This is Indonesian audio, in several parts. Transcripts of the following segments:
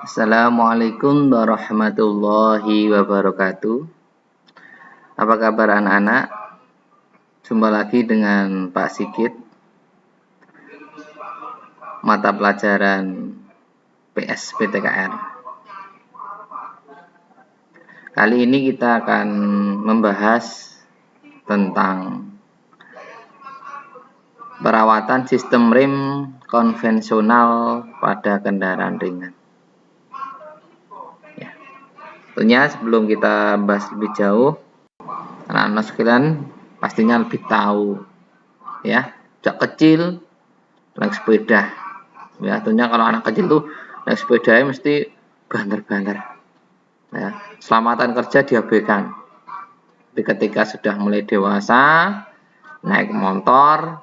Assalamualaikum warahmatullahi wabarakatuh. Apa kabar anak-anak? Jumpa lagi dengan Pak Sigit. Mata pelajaran PS PTKR. Kali ini kita akan membahas tentang perawatan sistem rem konvensional pada kendaraan ringan. Tentunya sebelum kita bahas lebih jauh, anak-anak sekalian pastinya lebih tahu ya, sejak kecil naik sepeda ya. Tentunya kalau anak kecil tuh naik sepeda mesti banter-banter ya, keselamatan kerja diabaikan. Tapi ketika sudah mulai dewasa, naik motor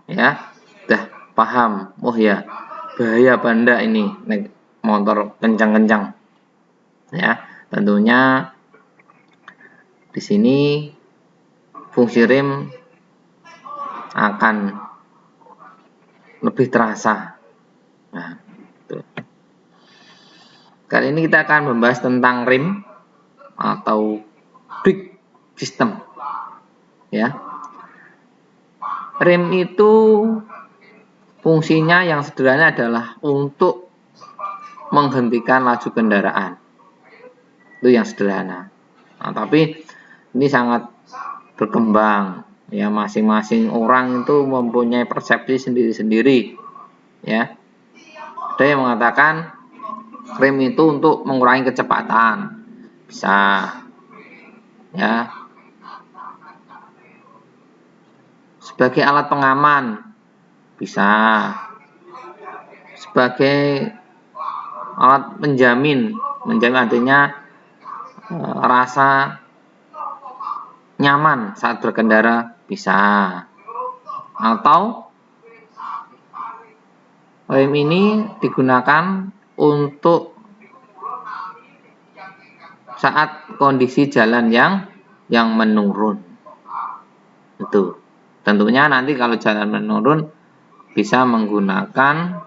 ya, udah paham, oh ya bahaya banda ini naik motor kencang-kencang ya. Tentunya di sini fungsi rem akan lebih terasa. Nah, itu. Kali ini kita akan membahas tentang rem atau brake system ya. Rem itu fungsinya yang sederhana adalah untuk menghentikan laju kendaraan. Itu yang sederhana. Nah, tapi ini sangat berkembang ya, masing-masing orang itu mempunyai persepsi sendiri-sendiri ya. Ada yang mengatakan rem itu untuk mengurangi kecepatan, bisa ya, sebagai alat pengaman, bisa sebagai alat menjamin artinya rasa nyaman saat berkendara, bisa. Atau rem ini digunakan untuk saat kondisi jalan yang menurun. Itu tentunya nanti kalau jalan menurun bisa menggunakan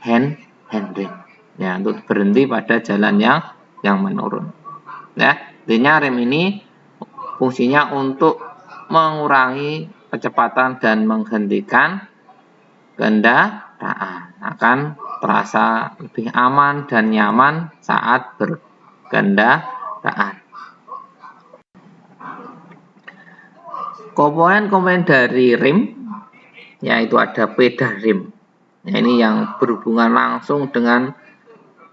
handrail ya, untuk berhenti pada jalan yang menurun ya. Intinya rem ini fungsinya untuk mengurangi kecepatan dan menghentikan kendaraan, akan terasa lebih aman dan nyaman saat berkendaraan. Komponen-komponen dari rem yaitu ada pedal rem. Nah, ini yang berhubungan langsung dengan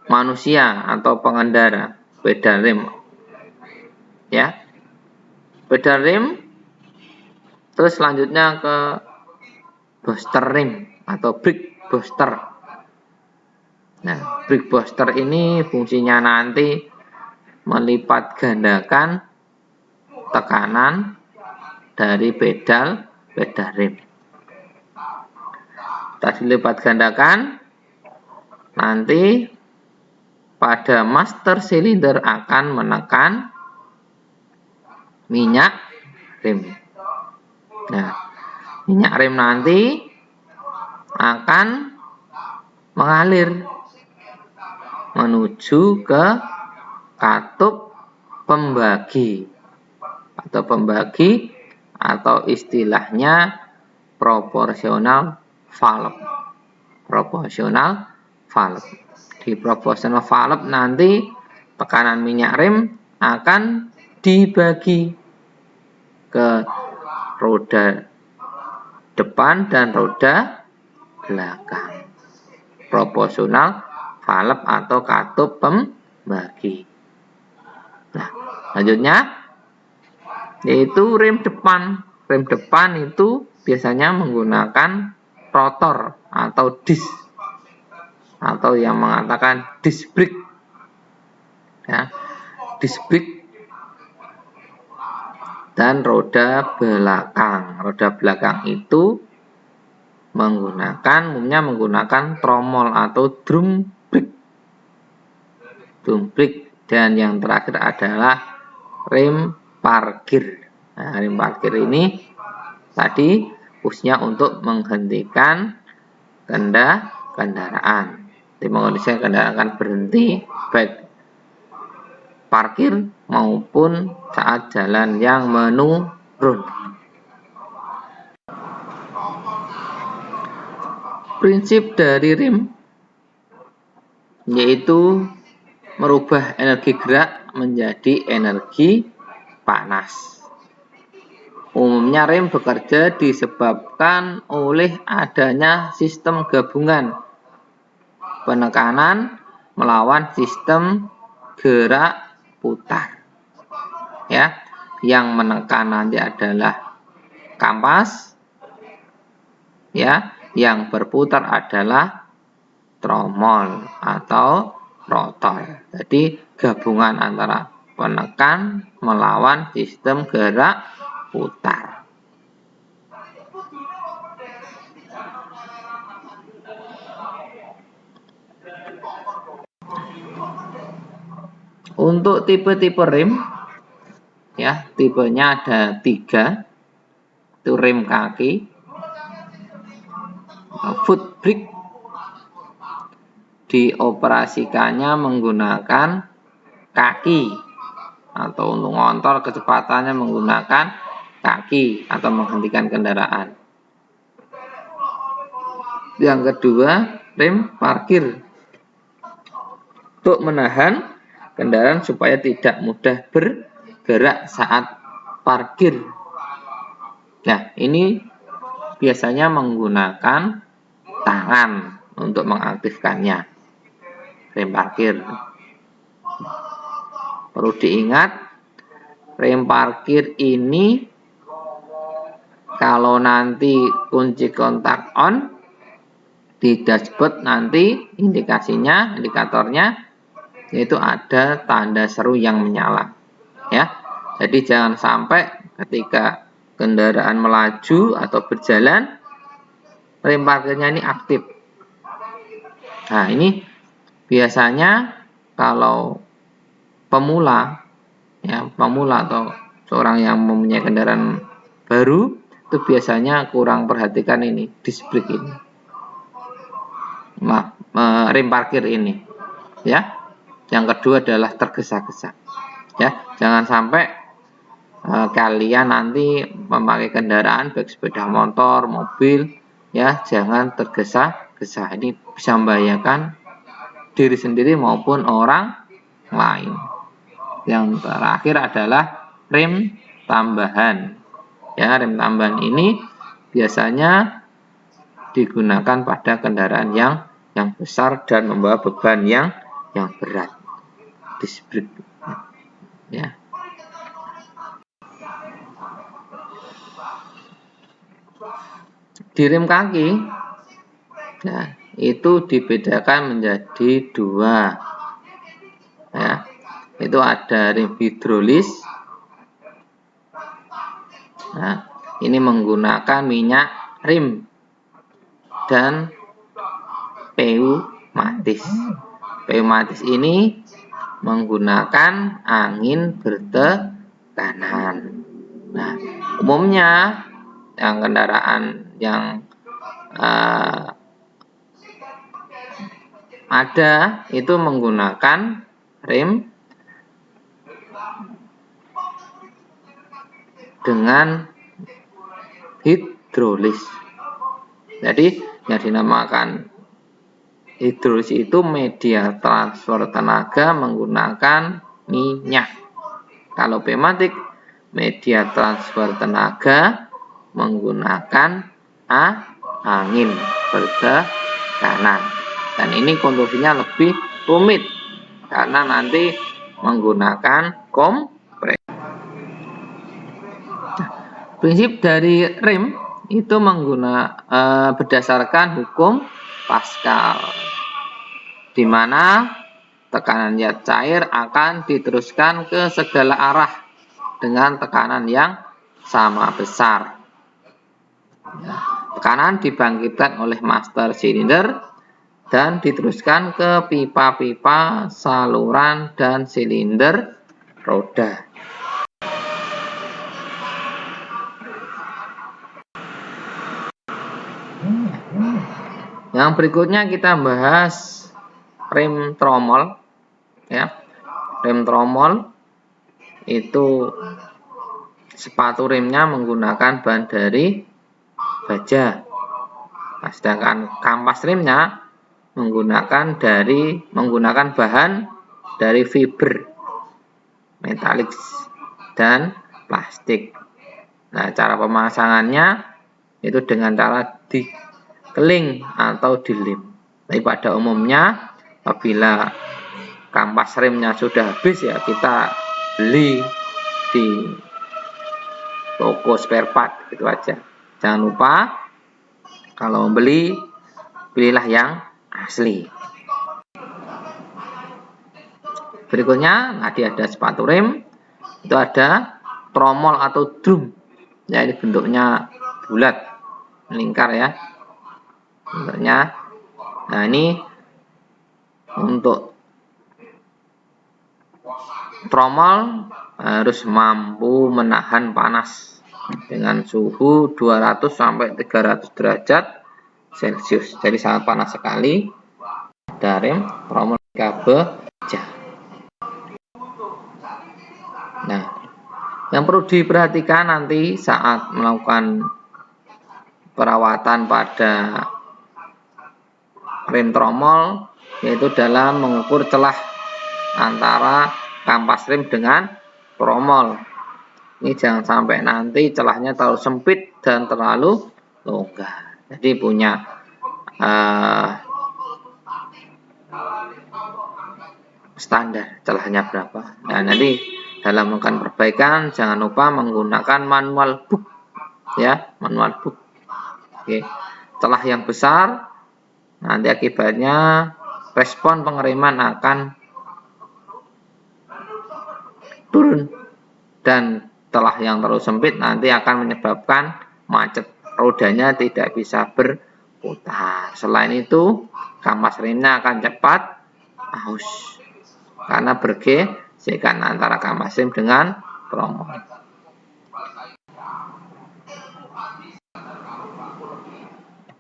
manusia atau pengendara, pedal rem ya. Pedal rem, terus selanjutnya ke booster rem atau brake booster. Nah, brake booster ini fungsinya nanti melipat gandakan tekanan dari pedal rem. Tadi lipat gandakan, nanti pada master silinder akan menekan minyak rem. Nah, minyak rem nanti akan mengalir menuju ke katup pembagi atau istilahnya proporsional valve. Di proporsional valve nanti tekanan minyak rem akan dibagi ke roda depan dan roda belakang. Proporsional valve atau katup pembagi. Nah, selanjutnya yaitu rem depan. Rem depan itu biasanya menggunakan rotor atau disc, atau yang mengatakan disc brake ya, disc brake. Dan roda belakang itu menggunakan tromol atau drum brake. Dan yang terakhir adalah rem parkir. Nah, rem parkir ini tadi khususnya untuk menghentikan kendaraan. Di menghentikan kendaraan akan berhenti baik parkir maupun saat jalan yang menurun. Prinsip dari rem yaitu merubah energi gerak menjadi energi panas. Umumnya rem bekerja disebabkan oleh adanya sistem gabungan penekanan melawan sistem gerak putar. Ya, yang menekan nanti adalah kampas, ya, yang berputar adalah tromol atau rotor. Jadi gabungan antara penekan melawan sistem gerak putar. Untuk tipe-tipe rem, ya, tipenya ada 3. Itu rem kaki, foot brake, dioperasikannya menggunakan kaki, atau untuk ngontrol kecepatannya menggunakan kaki atau menghentikan kendaraan. Yang kedua, rem parkir, untuk menahan kendaraan supaya tidak mudah bergerak saat parkir. Nah, ini biasanya menggunakan tangan untuk mengaktifkannya. Rem parkir. Perlu diingat, rem parkir ini kalau nanti kunci kontak on, di dashboard nanti indikatornya yaitu ada tanda seru yang menyala. Ya, jadi jangan sampai ketika kendaraan melaju atau berjalan, rem parkirnya ini aktif. Nah, ini biasanya kalau pemula atau seorang yang mempunyai kendaraan baru itu biasanya kurang perhatikan ini disc brake ini, rem parkir ini, ya. Yang kedua adalah tergesa-gesa, ya. Jangan sampai kalian nanti memakai kendaraan baik sepeda motor, mobil, ya, jangan tergesa-gesa. Ini bisa membahayakan diri sendiri maupun orang lain. Yang terakhir adalah rem tambahan. Ya, rem tambahan ini biasanya digunakan pada kendaraan yang besar dan membawa beban yang berat. Disc brake. Ya. Di rem kaki, nah, itu dibedakan menjadi 2. Ya, itu ada rem hidrolis. Nah, ini menggunakan minyak rem dan pneumatis. Pneumatis ini menggunakan angin bertekanan. Nah, umumnya yang kendaraan yang ada itu menggunakan rem dengan hidrolis. Jadi yang dinamakan hidrolis itu media transfer tenaga menggunakan minyak. Kalau pneumatik, media transfer tenaga menggunakan angin bertekanan. Dan ini konstruksinya lebih rumit karena nanti menggunakan kompres. Prinsip dari rem itu berdasarkan hukum Pascal, di mana tekanan zat cair akan diteruskan ke segala arah dengan tekanan yang sama besar. Tekanan dibangkitkan oleh master silinder dan diteruskan ke pipa-pipa, saluran, dan silinder roda. Yang berikutnya kita bahas rem tromol, ya. Rem tromol itu sepatu remnya menggunakan bahan dari baja. Nah, sedangkan kampas remnya menggunakan bahan dari fiber, metalik dan plastik. Nah, cara pemasangannya itu dengan cara dikeling atau dilem. Tapi pada umumnya apabila kampas remnya sudah habis, ya kita beli di toko spare part, gitu aja. Jangan lupa kalau membeli, pilihlah yang asli. Berikutnya tadi ada sepatu rem, itu ada tromol atau drum. Ya, ini bentuknya bulat, melingkar ya bentuknya. Nah, ini untuk tromol harus mampu menahan panas dengan suhu 200 sampai 300 derajat Celcius. Jadi sangat panas sekali. Ada rem tromol baja. Nah, yang perlu diperhatikan nanti saat melakukan perawatan pada rem tromol, yaitu dalam mengukur celah antara kampas rem dengan tromol. Ini jangan sampai nanti celahnya terlalu sempit dan terlalu longgar. Jadi punya standar celahnya berapa. Nah, nanti dalam melakukan perbaikan jangan lupa menggunakan manual book, ya, manual book. Oke. Celah yang besar nanti akibatnya respon pengereman akan turun, dan celah yang terlalu sempit nanti akan menyebabkan macet, rodanya tidak bisa berputar. Selain itu, kampas remnya akan cepat aus karena bergesekan antara kampas rem dengan tromol.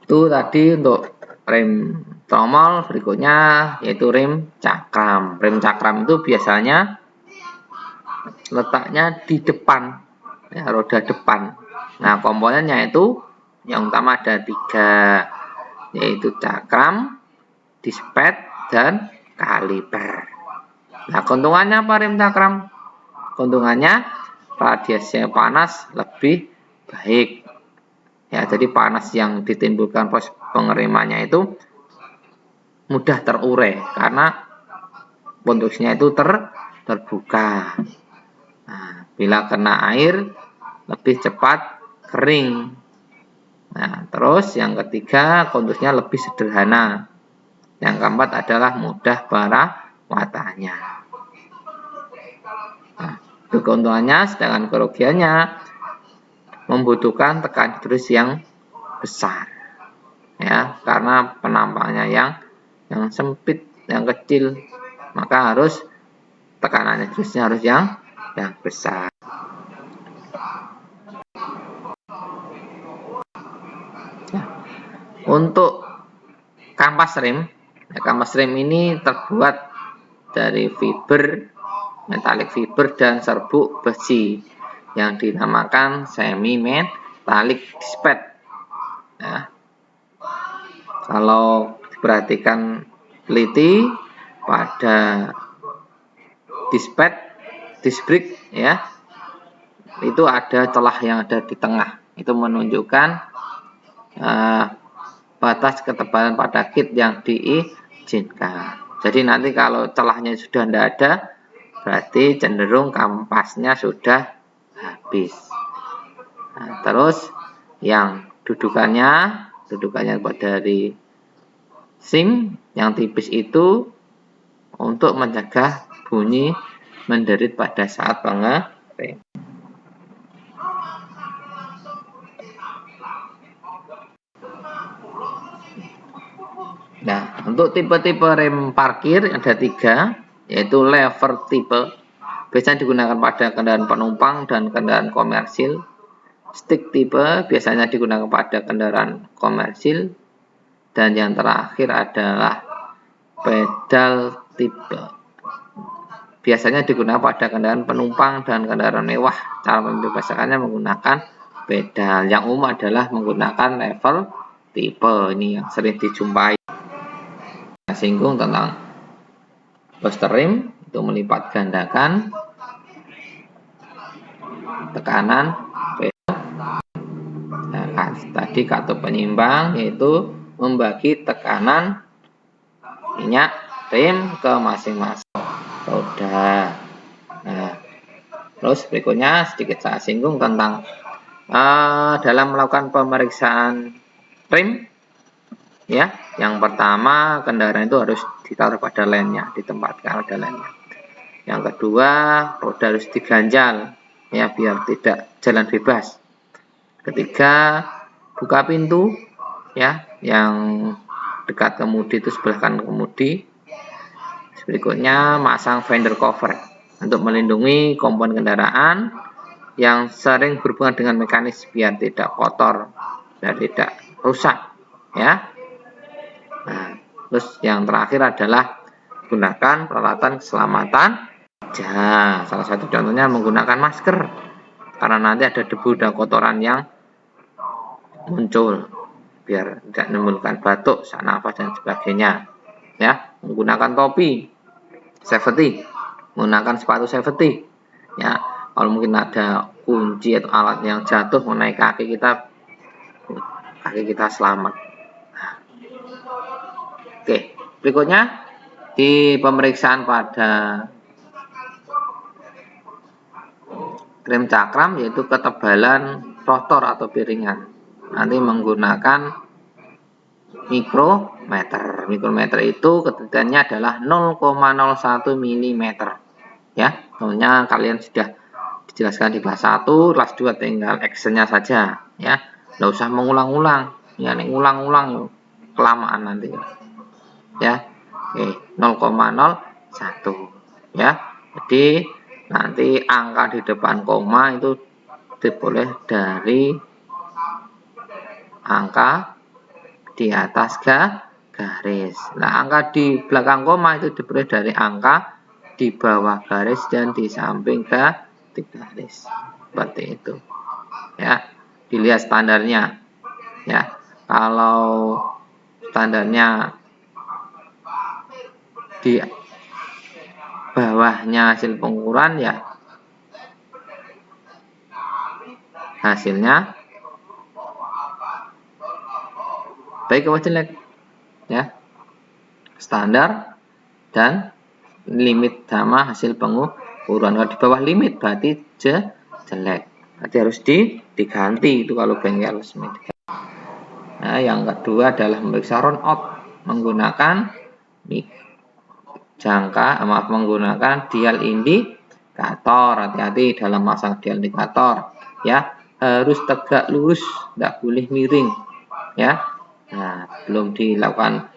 Itu tadi untuk rem tromol. Berikutnya yaitu rem cakram. Rem cakram itu biasanya letaknya di depan, ya, roda depan. Nah, komponennya itu yang utama ada 3, yaitu cakram, dispet, dan kaliper. Nah, keuntungannya apa rem cakram? Keuntungannya radiasi panas lebih baik. Ya, jadi panas yang ditimbulkan proses pengeremannya itu mudah terurai karena konduksinya itu terbuka. Nah, bila kena air lebih cepat kering. Nah, terus yang ketiga, konduksinya lebih sederhana. Yang keempat adalah mudah perawatannya. Nah, itu keuntungannya, sedangkan kerugiannya membutuhkan tekanan hidrolis yang besar, ya, karena penampangnya yang sempit, yang kecil, maka harus tekanan hidrolisnya harus yang besar. Nah, untuk kampas rem, ini terbuat dari fiber, metalik fiber dan serbuk besi yang dinamakan semi metalik dispet. Nah, kalau diperhatikan teliti pada disc brake, ya, itu ada celah yang ada di tengah, itu menunjukkan batas ketebalan pada kit yang diizinkan. Jadi nanti kalau celahnya sudah tidak ada, berarti cenderung kampasnya sudah habis. Nah, terus yang dudukannya dari sim yang tipis itu untuk mencegah bunyi menderit pada saat pengerem. Nah, untuk tipe-tipe rem parkir ada 3, yaitu lever tipe, biasanya digunakan pada kendaraan penumpang dan kendaraan komersil. Stick tipe biasanya digunakan pada kendaraan komersil. Dan yang terakhir adalah pedal tipe. Biasanya digunakan pada kendaraan penumpang dan kendaraan mewah. Cara membebaskannya menggunakan pedal. Yang umum adalah menggunakan level tipe. Ini yang sering dijumpai. Singgung tentang booster rim, itu melipat gandakan tekanan pedal. Nah, tadi katup penyimbang yaitu membagi tekanan minyak rim ke masing-masing roda. Nah, terus berikutnya sedikit saya singgung tentang dalam melakukan pemeriksaan rim, ya. Yang pertama, kendaraan itu harus ditaruh pada lemnya, ditempatkan pada lemnya. Yang kedua, roda harus diganjal, ya, biar tidak jalan bebas. Ketiga, buka pintu, ya, yang dekat kemudi itu sebelah kanan kemudi. Berikutnya, masang fender cover untuk melindungi komponen kendaraan yang sering berhubungan dengan mekanis biar tidak kotor dan tidak rusak, ya. Nah, terus yang terakhir adalah gunakan peralatan keselamatan. Salah satu contohnya menggunakan masker karena nanti ada debu dan kotoran yang muncul biar tidak menimbulkan batuk, sesak nafas dan sebagainya, ya. Menggunakan topi safety, menggunakan sepatu safety, ya. Kalau mungkin ada kunci atau alat yang jatuh mengenai kaki kita selamat. Oke, berikutnya di pemeriksaan pada rem cakram yaitu ketebalan rotor atau piringan. Nanti menggunakan mikrometer. Mikrometer itu ketebalannya adalah 0,01 mm. Ya, tentunya kalian sudah dijelaskan di kelas 1, kelas 2 tinggal actionnya saja, ya. Nggak usah mengulang-ulang. Ya, ngulang-ulang kelamaan nanti. Ya. Oke, 0,01, ya. Jadi nanti angka di depan koma itu boleh dari angka di atas garis. Nah, angka di belakang koma itu diperoleh dari angka di bawah garis dan di samping garis. Seperti itu. Ya, dilihat standarnya. Ya, kalau standarnya di bawahnya hasil pengukuran, ya hasilnya baik atau jelek, ya, standar dan limit sama hasil pengukuran. Kalau di bawah limit berarti jelek, berarti harus diganti itu kalau bengkel resmi. Nah, yang kedua adalah memeriksa run out menggunakan menggunakan dial indikator. Hati-hati dalam masang dial indikator, ya, harus tegak lurus, tidak boleh miring, ya. Nah, belum dilakukan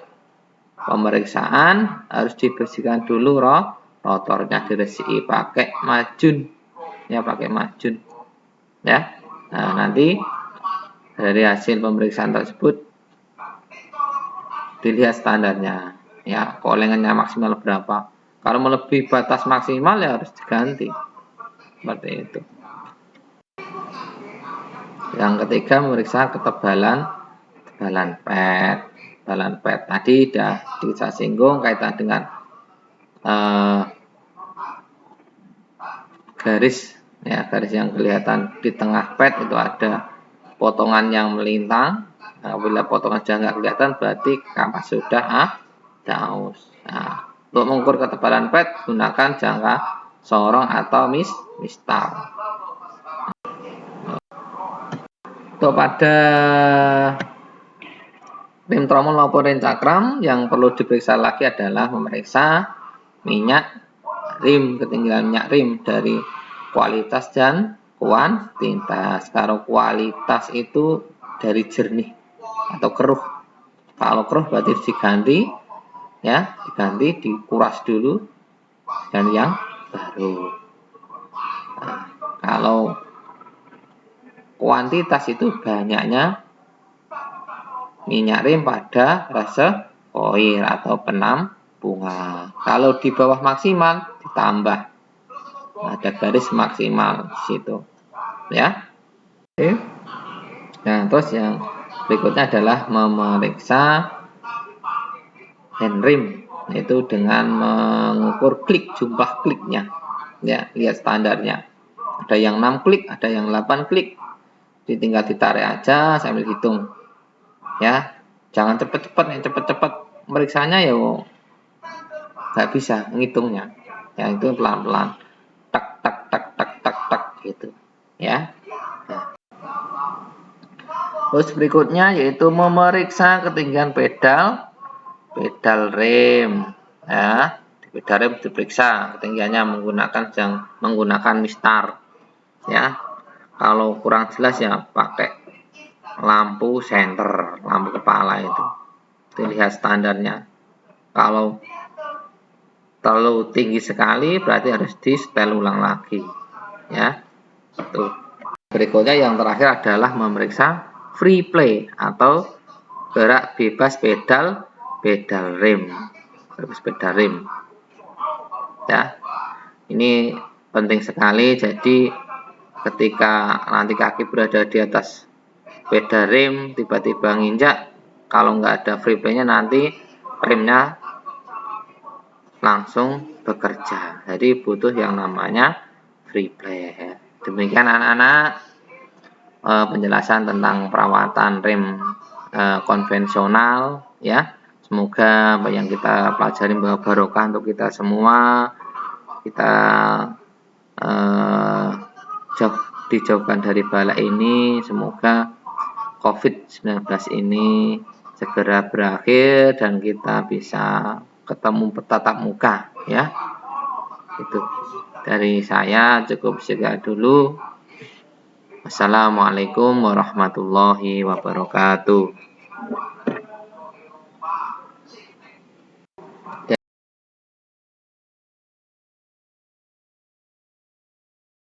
pemeriksaan harus dibersihkan dulu rotornya, diresiki pakai majun, ya, pakai majun, ya. Nah, nanti dari hasil pemeriksaan tersebut dilihat standarnya, ya, kolengannya maksimal berapa. Kalau melebihi batas maksimal ya harus diganti, seperti itu. Yang ketiga, memeriksa ketebalan ped. Balan ped tadi sudah kita singgung kaitan dengan garis, ya, garis yang kelihatan di tengah ped itu ada potongan yang melintang. Nah, bila potongan sudah nggak kelihatan berarti kampas sudah aus. Nah, untuk mengukur ketebalan ped gunakan jangka sorong atau mistal. Untuk pada rem tromol maupun rem cakram yang perlu diperiksa lagi adalah memeriksa minyak rim, ketinggian minyak rim dari kualitas dan kuantitas. Kalau kualitas itu dari jernih atau keruh. Kalau keruh berarti diganti, ya, dikuras dulu dan yang baru. Nah, kalau kuantitas itu banyaknya minyak rem pada reservoir atau penampungan. Kalau di bawah maksimal ditambah, ada garis maksimal di situ, ya. Oke. Nah, terus yang berikutnya adalah memeriksa hand rim, yaitu dengan mengukur klik, jumlah kliknya, ya. Lihat standarnya, ada yang 6 klik, ada yang 8 klik. Tinggal ditarik aja sambil hitung, ya. Jangan cepet-cepet, yang cepet-cepet meriksanya ya nggak bisa ngitungnya, ya. Itu pelan-pelan, tak tak tak tak tak tak gitu, ya. Nah. Terus berikutnya yaitu memeriksa ketinggian pedal rem, ya. Di pedal rem diperiksa ketinggiannya menggunakan mistar, ya. Kalau kurang jelas ya pakai lampu senter, lampu kepala itu. Dilihat standarnya. Kalau terlalu tinggi sekali berarti harus di setel ulang lagi, ya. Tuh. Berikutnya yang terakhir adalah memeriksa free play atau gerak bebas pedal rem. Bebas pedal rem. Ya. Ini penting sekali, jadi ketika nanti kaki berada di atas pedal rem tiba-tiba nginjak, kalau nggak ada free play-nya nanti remnya langsung bekerja. Jadi butuh yang namanya free play. Demikian anak-anak penjelasan tentang perawatan rem konvensional, ya. Semoga apa yang kita pelajari membawa barokah untuk kita semua. Kita dijauhkan dari bala ini. Semoga COVID-19 ini segera berakhir dan kita bisa ketemu bertatap muka, ya. Itu dari saya, cukup sekian dulu. Wassalamualaikum warahmatullahi wabarakatuh.